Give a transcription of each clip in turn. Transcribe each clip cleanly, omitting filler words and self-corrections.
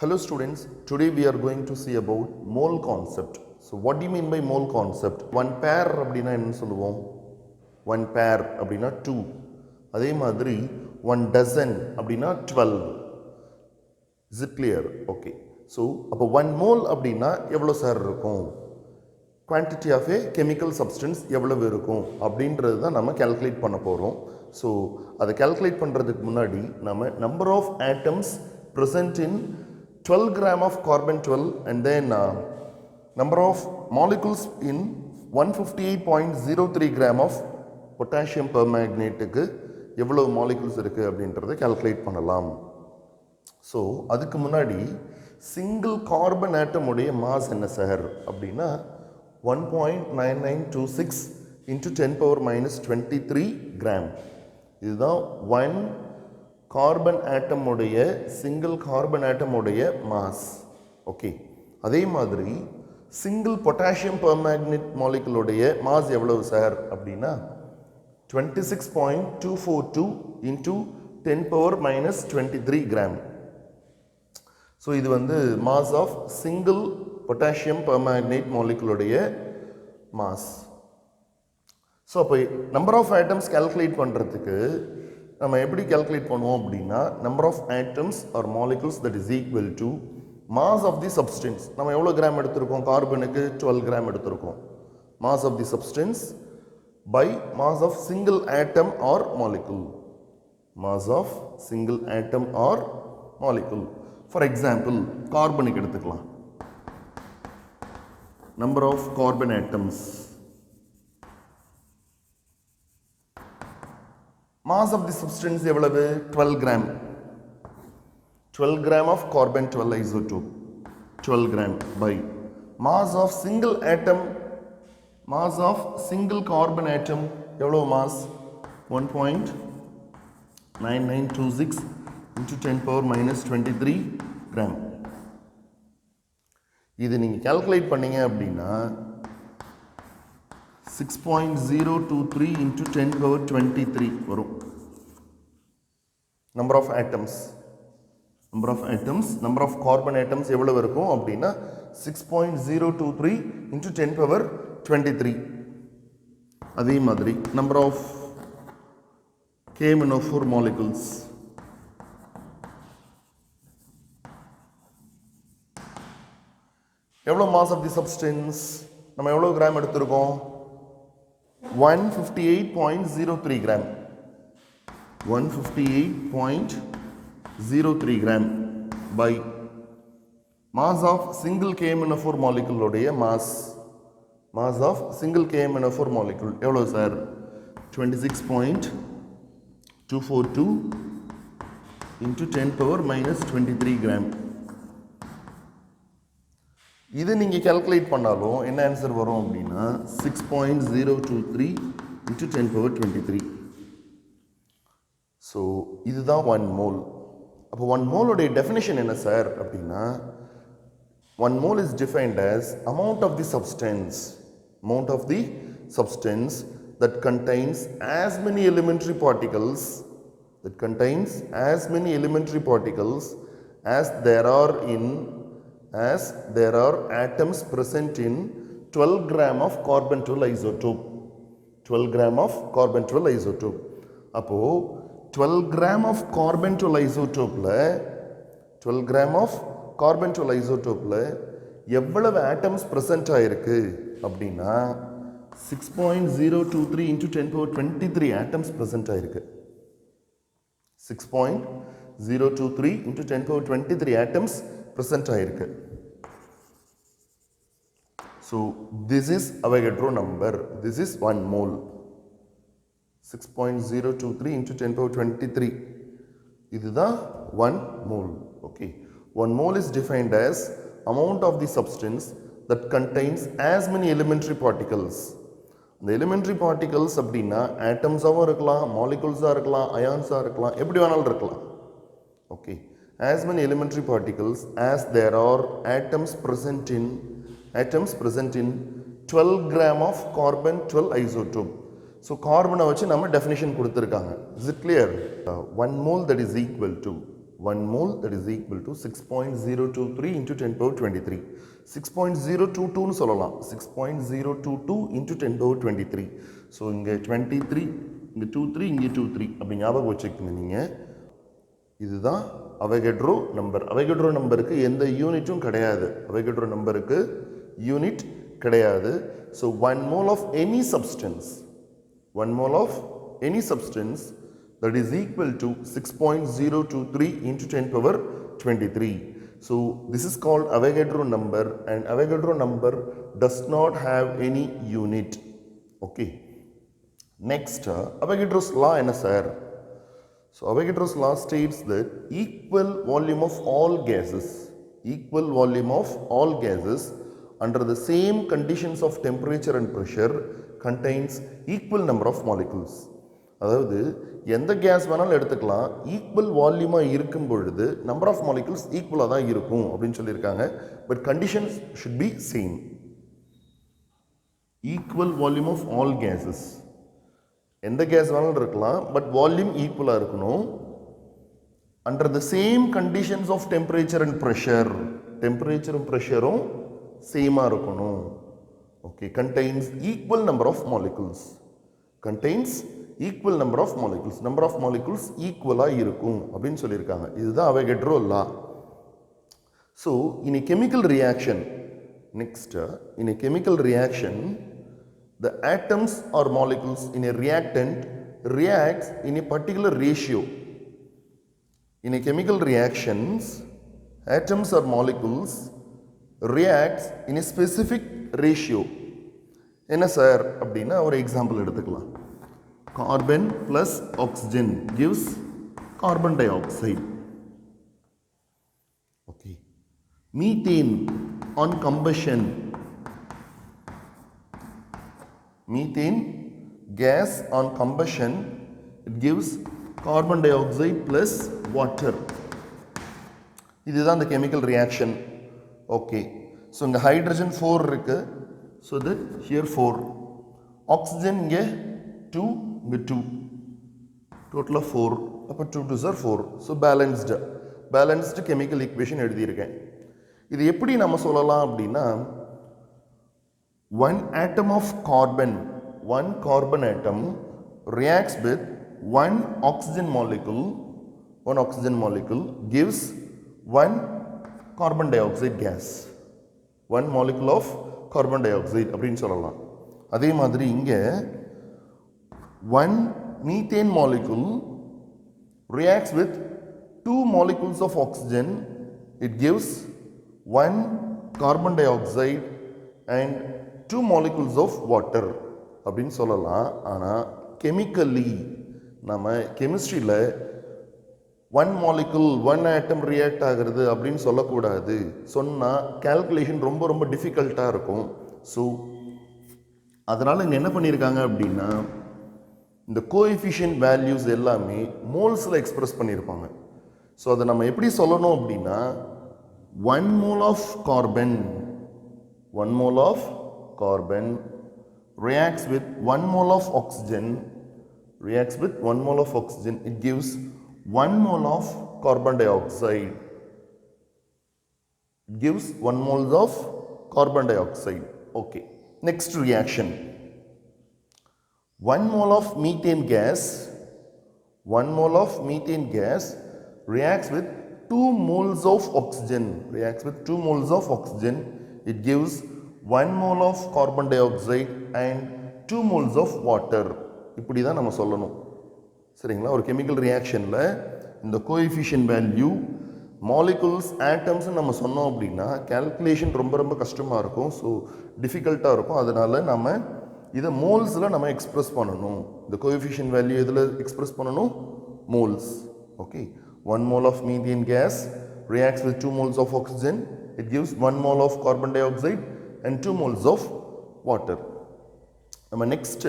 Hello students, today we are going to see about mole concept. So what do you mean by mole concept? One pair அப்படினா என்ன சொல்லுவோம்? One pair அப்படினா 2. அதே மாதிரி one dozen அப்படினா 12. Is it clear? Okay. So அப்போ one mole அப்படினா எவ்வளவு சார் இருக்கும்? Quantity of a chemical substance எவ்வளவு இருக்கும் அப்படின்றது தான் நம்ம calculate பண்ண போறோம். So அதை calculate பண்றதுக்கு முன்னாடி நம்ம number of atoms present in 12 gram of carbon 12 and then number of molecules in 158.03 gram of potassium permanganate க்கு எவ்வளவு molecules இருக்கு அப்படின்றதை calculate பண்ணலாம். So அதுக்கு முன்னாடி single carbon atom உடைய mass என்ன சார் அப்படின்னா 1.9926 into 10 power minus 23 gram. இதுதான் 1 கார்பன் ஆட்டம் உடைய சிங்கிள் கார்பன் ஆட்டம் உடைய மாஸ். ஓகே, அதே மாதிரி சிங்கிள் பொட்டாசியம் பெர்மேங்கனேட் மாலிகுலுடைய மாஸ் எவ்வளவு சார் அப்படின்னா 26.242 into 10 power minus 23 gram. So இது வந்து mass of single potassium permanganate மாலிகுலுடைய மாஸ். ஸோ அப்போ நம்பர் ஆஃப் ஆட்டம்ஸ் கால்குலேட் பண்ணுறதுக்கு நம்ம எப்படி கால்குலேட் பண்ணுவோம் அப்படின்னா number of atoms or molecules that is equal to mass of the substance. நம்ம எவ்வளோ கிராம் எடுத்திருக்கோம்? கார்பனுக்கு 12 கிராம் எடுத்திருக்கோம். Mass of the substance by mass of single atom or molecule. Mass of single atom or molecule. For example கார்பனுக்கு எடுத்துக்கலாம். Number of carbon atoms, mass of the substance எவ்வளவு? 12 gram. 12 gram of carbon 12 isotope, 12 gram by mass of single atom, mass of single carbon atom எவ்வளவு mass? 1.9926 into 10 power minus 23 gram. இது நீங்க calculate பண்ணீங்க அப்படின்னா 6.023 into 10 power 23 வரும். Number of atoms, number of atoms, number of carbon atoms எவ்வளவு இருக்கும் அப்படின்னா 6.023 into 10 power 23. அதே மாதிரி number of KMnO4 molecules, எவ்வளவு mass of the substance? நம்ம எவ்வளவு கிராம் எடுத்திருக்கோம்? 158.03 gram. 158.03 gram by mass of single KMnO4 molecule உடைய mass. Mass of single KMnO4 molecule எவ்வளவு sir? 26.242 into 10 power minus 23 gram. இது நீங்க கால்குலேட் பண்ணாலும் என்ன ஆன்சர் வரும் அப்படின்னா 6.023 into 10 power 23. ஸோ இதுதான் 1 mole. அப்போ 1 mole உடைய டெஃபினிஷன் என்ன சார் அப்படின்னா 1 mole is defined as amount of the substance, amount of the substance that contains as many elementary particles, that contains as many elementary particles as there are atoms present in 12 gram of carbon 12 isotope. 12 gram of carbon 12 isotope. அப்போ 12 gram of carbon 12 isotopeல 12 gram of carbon 12 isotopeல எவ்வளவு atoms present ஆயிருக்கு அப்படின்னா 6.023 into 10 power 23 atoms present ஆயிருக்கு. 6.023 into 10 power 23 atoms present ஆயிருக்கு. So this is Avogadro number. This is 1 mole. 6.023 into 10 power 23. இதுதான் 1 mole. Okay. 1 mole is defined as amount of the substance that contains as many elementary particles. The elementary particles அப்படின்னா atoms-ஆவும் இருக்கலாம், molecules-ஆ இருக்கலாம், ions-ஆ இருக்கலாம், எப்படி வேணாலும் இருக்கலாம். Okay. As many elementary particles as there are atoms present in 12 gram of carbon 12 isotope. So carbon வச்சு நம்ம definition கொடுத்திருக்காங்க. Is it clear? 1 mole that is equal to 1 mole that is equal to 6.023 into 10 power 23. 6.022 னு சொல்லலாம். 6.022 into 10 power 23. So இங்கே 23, இங்கே 23, இங்கே 23 அப்படி ஞாபகம் வச்சுக்கோங்க நீங்கள். இதுதான் அவோகேட்ரோ நம்பர். அவோகேட்ரோ நம்பருக்கு எந்த யூனிட்டும் கிடையாது. அவோகேட்ரோ நம்பருக்கு யூனிட் கிடையாது. So 1 mole of any substance, 1 mole of any substance that is equal to 6.023 into 10 power 23. So this is called Avogadro number, and Avogadro number does not have any unit. Okay. Next, Avogadro's law என்ன sir? So Avogadro's law states that equal volume of all gases under the same conditions of temperature and pressure contains equal number of molecules. அதாவது எந்த gas வேணாலும் எடுத்துக்கலாம், equal வால்யூமாக இருக்கும் பொழுது number of molecules ஈக்குவலாக தான் இருக்கும் அப்படின்னு சொல்லியிருக்காங்க. But conditions should be same. Equal volume of all gases, எந்த கேஸ் வேணாலும் இருக்கலாம், பட் வால்யூம் ஈக்குவலாக இருக்கணும். Under the same conditions of temperature and pressure, டெம்பரேச்சரும் ப்ரெஷரும் சேமாக இருக்கணும். Okay. Contains equal number of molecules, contains equal number of molecules, number of molecules ஈக்குவலாக இருக்கும் அப்படின்னு சொல்லியிருக்காங்க. இதுதான் Avogadro law. So in a chemical reaction, next in a chemical reaction the atoms or molecules in a reactant reacts in a particular ratio. In a chemical reactions atoms or molecules reacts in a specific ratio. என்ன sir அப்படின்னா ஒரு example எடுத்துக்கலாம். Carbon plus oxygen gives carbon dioxide. Okay. Methane on combustion, methane gas on combustion, it gives carbon dioxide plus water. இதுதான் the chemical reaction. Okay. So இங்க hydrogen 4 இருக்கு. So that here 4. Oxygen இங்கே 2, இங்கே 2. Total of 4. அப்போ 2 2s are 4. So balanced chemical equation எழுதியிருக்கேன். இது எப்படி நம்ம சொல்லலாம் அப்படின்னா, one atom of carbon, one carbon atom reacts with one oxygen molecule gives one carbon dioxide gas, one molecule of carbon dioxide அப்படின்னு சொல்லலாம். அதே மாதிரி இங்கே one methane molecule reacts with two molecules of oxygen, it gives one carbon dioxide and two molecules of water அப்படின்னு சொல்லலாம். ஆனால் chemically நம்ம கெமிஸ்ட்ரியில் one molecule one atom react ஆகிறது அப்படின்னு சொல்லக்கூடாது. சொன்னால் கால்குலேஷன் ரொம்ப ரொம்ப டிஃபிகல்ட்டாக இருக்கும். ஸோ அதனால் இங்கே என்ன பண்ணியிருக்காங்க அப்படின்னா, இந்த கோஎஃபிஷியன்ட் வேல்யூஸ் எல்லாமே மோல்ஸில் எக்ஸ்பிரஸ் பண்ணியிருப்பாங்க. ஸோ அதை நம்ம எப்படி சொல்லணும் அப்படின்னா, 1 mole of carbon reacts with 1 mole of oxygen, it gives 1 mole of carbon dioxide, Okay. Next reaction, 1 mole of methane gas reacts with 2 moles of oxygen, it gives 1 mole of carbon dioxide and 2 moles of water. இப்படி தான் நம்ம சொல்லணும். சரிங்களா? ஒரு chemical ரியாக்ஷனில் இந்த coefficient value molecules atoms நம்ம சொன்னோம் அப்படின்னா கால்குலேஷன் ரொம்ப ரொம்ப கஷ்டமாக இருக்கும். ஸோ டிஃபிகல்ட்டாக இருக்கும். அதனால் நம்ம இதை மோல்ஸில் நம்ம எக்ஸ்பிரஸ் பண்ணணும். இந்த கோஎஃபிஷியன்ட் வேல்யூ எதில் எக்ஸ்பிரஸ் பண்ணணும்? Moles. Okay. 1 mole of methane gas reacts with 2 moles of oxygen, it gives 1 mole of carbon dioxide and 2 moles of water. நம்ம நெக்ஸ்ட்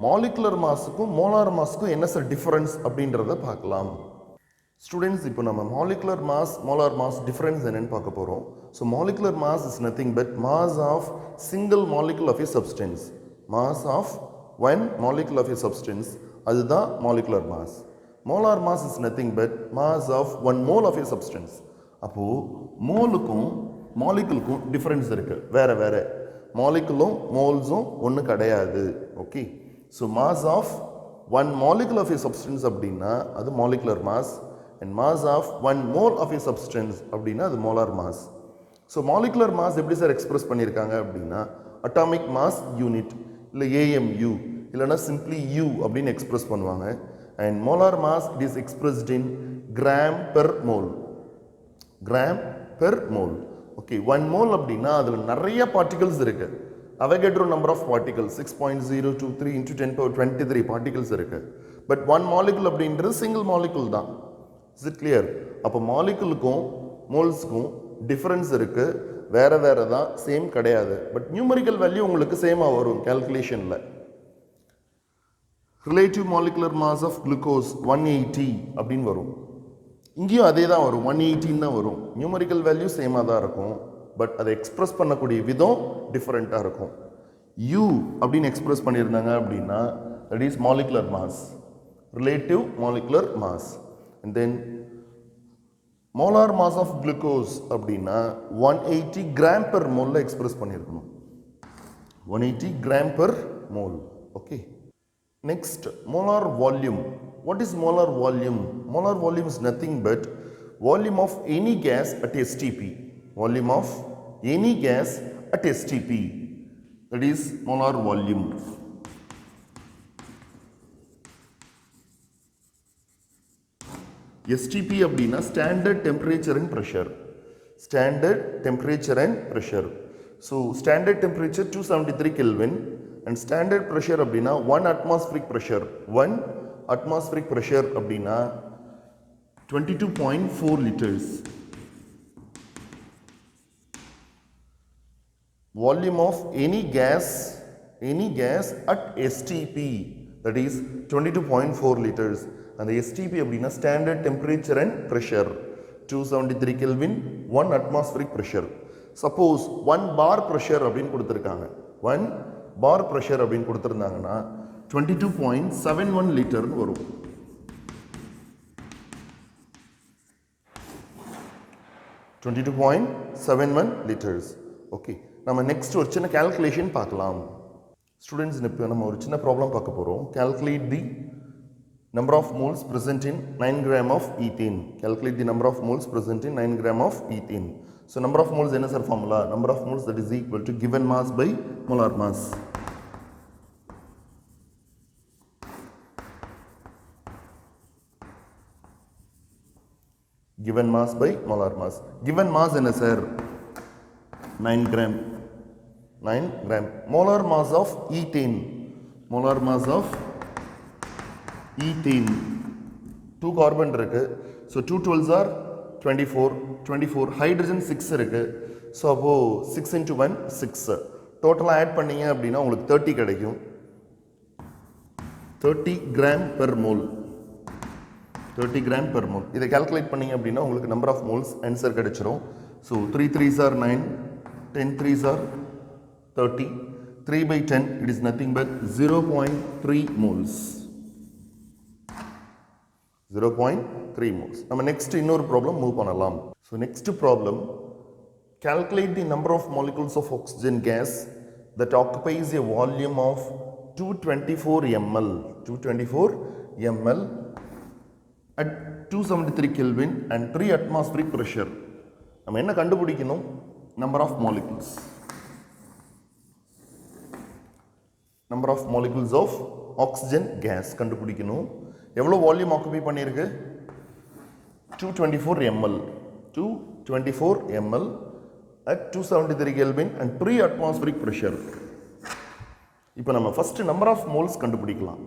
மாலிகுலர் மாஸுக்கும் மோலார் மாஸுக்கும் என்ன சார் டிஃபரன்ஸ் அப்படின்றத பார்க்கலாம். ஸ்டூடெண்ட்ஸ், இப்போ நம்ம molecular mass molar mass difference என்னன்னு பார்க்க போகிறோம். So molecular mass is nothing but mass of single molecule of a substance, mass of one molecule of a substance, அதுதான் molecular mass. molar mass is nothing but mass of 1 mole of a substance. அப்போ மோலுக்கும் மாலிகுலுக்கும் difference இருக்கு, வேற வேற. மாலிகுலும் மோல்ஸும் ஒன்று கிடையாது. Okay, so mass of 1 molecule of a substance அப்படின்னா அது molecular mass, and mass of 1 mole of a substance அப்படின்னா அது molar mass. So molecular mass எப்படி சார் எக்ஸ்பிரஸ் பண்ணியிருக்காங்க அப்படின்னா அட்டாமிக் மாஸ் யூனிட், இல்லை AMU, இல்லைன்னா சிம்பிளி U அப்படின்னு எக்ஸ்பிரஸ் பண்ணுவாங்க. And molar mass it is expressed in gram per mole. Gram per mole. Okay, 1 mole அப்படின்னா அதில் நிறைய பார்ட்டிகல்ஸ் இருக்கு. Avogadro number of particles 6.023 into 10 power 23 particles இருக்கு. பட் 1 molecule அப்படின்றது சிங்கிள் மாலிகுல் தான். Is it clear? அப்போ மாலிகுலுக்கும் மோல்ஸ்க்கும் டிஃபரன்ஸ் இருக்கு, வேற வேற தான், சேம் கிடையாது. பட் நியூமரிக்கல் வேல்யூ உங்களுக்கு சேமாக வரும் கால்குலேஷனில். Relative molecular mass of glucose 180 அப்படின்னு வரும். இங்கேயும் அதே தான் வரும், 118 தான் வரும். நியூமரிக்கல் வேல்யூ சேமாக தான் இருக்கும், பட் அதை எக்ஸ்பிரஸ் பண்ணக்கூடிய விதம் டிஃப்ரெண்ட்டாக இருக்கும். U அப்படின்னு எக்ஸ்பிரஸ் பண்ணியிருந்தாங்க அப்படின்னா that is molecular mass, relative molecular mass. And then molar mass of glucose அப்படின்னா 180 கிராம் பெர் மோலில் எக்ஸ்பிரஸ் பண்ணியிருக்கணும். 180 gram per mole. Okay, next molar volume. What is molar volume? Molar volume is nothing but volume of any gas at STP. Volume of any gas at STP. That is molar volume. STP அப்படின்னா standard temperature and pressure. Standard temperature and pressure. So standard temperature 273 Kelvin. And standard pressure அப்படின்னா 1 atmospheric pressure. 1 atmospheric pressure அப்படின்னா 22.4 liters. Volume of any gas at STP, that is 22.4 liters. And the STP அப்படின்னா standard temperature and pressure 273 Kelvin, 1 atmospheric pressure. Suppose 1 bar pressure அப்படின்னு கொடுத்துருக்காங்க. 1 bar pressure அப்படின்னு கொடுத்துருந்தாங்கன்னா 22.71 லிட்டர்னு வரும். 22.71 liters. Okay, நம்ம next ஒரு சின்ன கால்குலேஷன் பார்க்கலாம். ஸ்டூடெண்ட்ஸ், இப்போ நம்ம ஒரு சின்ன ப்ராப்ளம் பார்க்க போகிறோம். Calculate the number of moles present in 9 gram of ethane. Calculate the number of moles present in 9 gram of ethane. So number of moles என்ன sir formula? Number of moles that is equal to given mass by molar mass. Given mass by molar mass. Given mass என்ன sir? 9 gram. 9 gram. Molar mass of ethane. Molar mass of ethane. 2 carbon இருக்கு. So 2 12s are 24. 24. Hydrogen 6 இருக்கு. So அப்போ 6 into 1 6. டோட்டலாக add பண்ணீங்க அப்படின்னா உங்களுக்கு 30 கிடைக்கும். 30 gram per mole. 30 gram per mole. இதை கால்குலேட் பண்ணீங்க அப்படின்னா உங்களுக்கு நம்பர் ஆஃப் மோல்ஸ் ஆன்சர் கிடைச்சிரும். So 3 3s are 9, 10 3s are 30, 3 by 10 it is nothing but 0.3 moles. 0.3 moles. நம்ம நெக்ஸ்ட் இன்னொரு ப்ராப்ளம் மூவ் பண்ணலாம். So next problem, calculate the number of molecules of oxygen gas that occupies a volume of 224 ml. 224 ml at 273 Kelvin and 3 atmospheric pressure. நம்ம என்ன கண்டுபிடிக்கணும்? Number of molecules. Number of molecules of oxygen gas கண்டுபிடிக்கணும். எவ்வளோ volume occupy பண்ணியிருக்கு? 224 ml. 224 ml at 273 Kelvin and 3 atmospheric pressure. இப்போ நம்ம first number of moles கண்டுபிடிக்கலாம்.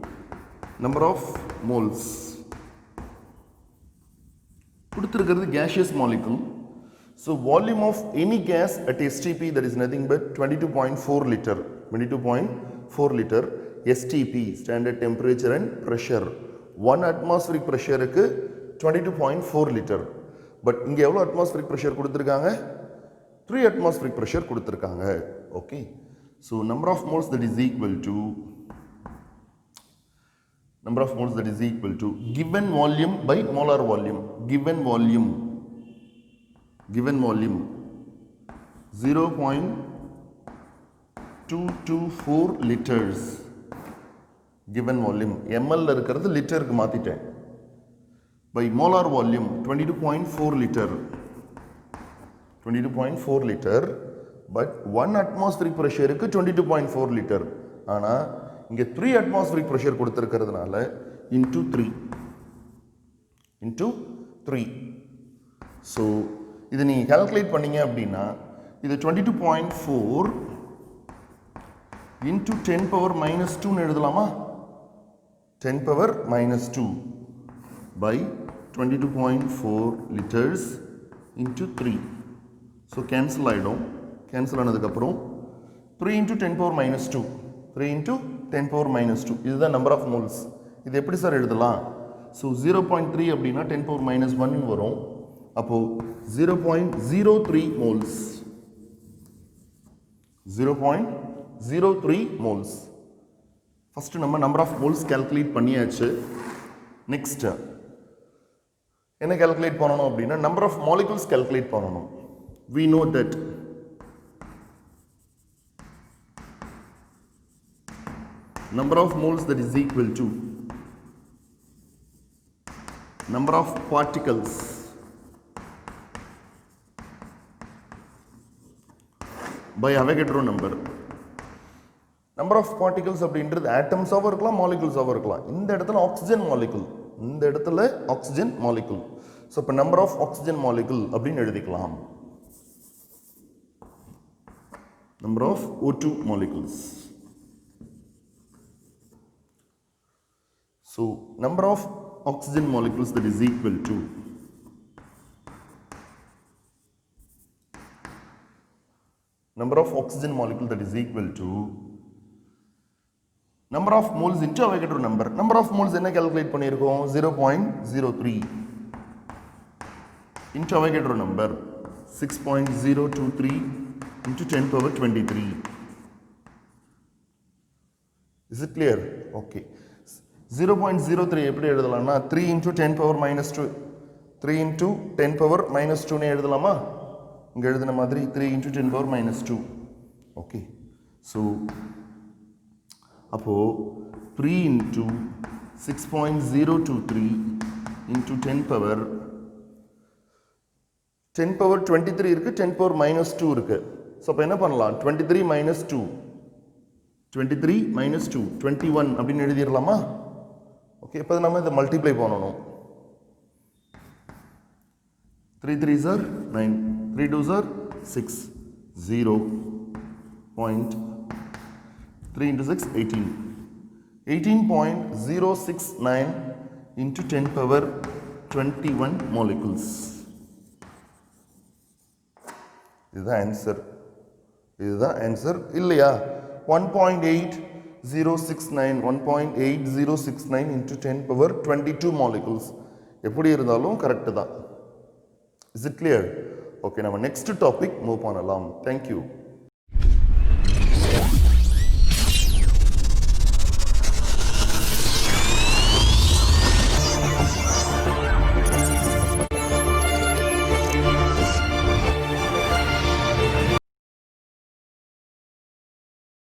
Number of moles கொடுத்துருக்கிறது gaseous molecule. So volume of any gas at STP, that is nothing but 22.4 liter. 22.4 liter STP, standard temperature and pressure. 1 atmospheric pressure க்கு 22.4 liter. But இங்கே எவ்வளோ atmospheric pressure கொடுத்துருக்காங்க? 3 atmospheric pressure கொடுத்துருக்காங்க. Okay, so number of moles that is equal to number of moles that is equal to given volume by molar volume. Given volume 0.224 liters. Given volume ml ல இருக்கிறது லிட்டருக்கு மாத்திட்டேன். By molar volume 22.4 liter. 22.4 liter, but 1 atmospheric pressure இருக்கு 22.4 liter. ஆனா இங்க 3 atmospheric pressure கொடுத்திருக்கிறதுனால into 3. So இதை நீங்க calculate பண்ணீங்க அப்படின்னா இது 22.4 into 10 power minus 2 ன்னு எழுதலாமா? 10 power minus 2 by 22.4 liters into 3. So cancel ஆயிடும். cancel ஆனதுக்கப்புறம் 3 into 10 power minus 2. 3 into 10 power minus 2. இதுதான் number of moles. இது எப்படி சார் எழுதலாம்? So 0.3 அப்படின்னா 10 power minus 1 வரும். அப்போ 0.03 moles. 0.03 moles. First நம்ம number of moles calculate பண்ணியாச்சு. Next என்ன calculate பண்ணணும் அப்படின்னா number of molecules calculate பண்ணணும். We know that number of moles that is equal to number of particles by Avogadro number. Number of particles அப்படின்றது atoms ஆக இருக்கலாம் molecules ஆக இருக்கலாம். இந்த இடத்துல oxygen molecule. இந்த இடத்துல oxygen molecule. So இப்போ number of oxygen molecule அப்படின்னு எழுதிக்கலாம். Number of O2 molecules. So number of oxygen molecules that is equal to number of oxygen molecule that is equal to number of moles into Avogadro number. Number of moles என்ன calculate பண்ணியிருக்கோம்? 0.03 into Avogadro number 6.023 into 10 power 23. Is it clear? Okay. 0.03 எப்படி எழுதலாம்னா 3 into 10 power minus 2. 3 into 10 power minus 2 னே எழுதலாமா? இங்க எழுதின மாதிரி 3 into 10 power minus 2. Okay. So அப்போ 3 into 6.023 into 10 power 23 இருக்கு, 10 power minus 2 இருக்கு. ஸோ அப்போ என்ன பண்ணலாம்? 23 minus 2 21 அப்படின்னு எழுதிடலாமா? ஓகே, இப்போ நம்ம இதை மல்டிப்ளை பண்ணணும். 3 3s are 9, 3 2s are 6, 0.3 into 6, 18. 18.069 into 10 power 21 molecules. இதுதான் ஆன்சர் இல்லையா? 1.8069 into 10 power 22 molecules. எப்படி இருந்தாலும் கரெக்ட் தான். Is it clear? Okay, நம்ம next topic move பண்ணலாம். Thank you.